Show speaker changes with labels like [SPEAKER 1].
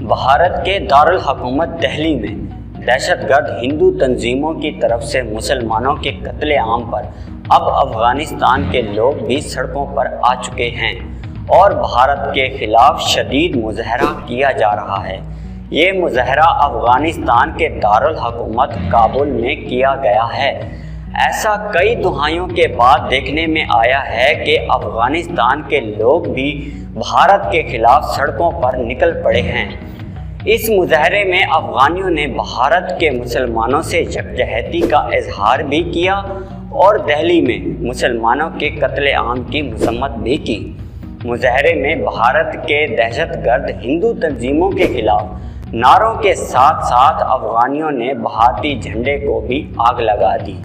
[SPEAKER 1] بھارت کے دارالحکومت دہلی میں دہشت گرد ہندو تنظیموں کی طرف سے مسلمانوں کے قتل عام پر اب افغانستان کے لوگ بھی سڑکوں پر آ چکے ہیں اور بھارت کے خلاف شدید مظاہرہ کیا جا رہا ہے۔ یہ مظاہرہ افغانستان کے دارالحکومت کابل میں کیا گیا ہے۔ ایسا کئی دہائیوں کے بعد دیکھنے میں آیا ہے کہ افغانستان کے لوگ بھی بھارت کے خلاف سڑکوں پر نکل پڑے ہیں۔ اس مظاہرے میں افغانیوں نے بھارت کے مسلمانوں سے یکجہتی کا اظہار بھی کیا اور دہلی میں مسلمانوں کے قتل عام کی مذمت بھی کی۔ مظاہرے میں بھارت کے دہشت گرد ہندو تنظیموں کے خلاف نعروں کے ساتھ ساتھ افغانیوں نے بھارتی جھنڈے کو بھی آگ لگا دی۔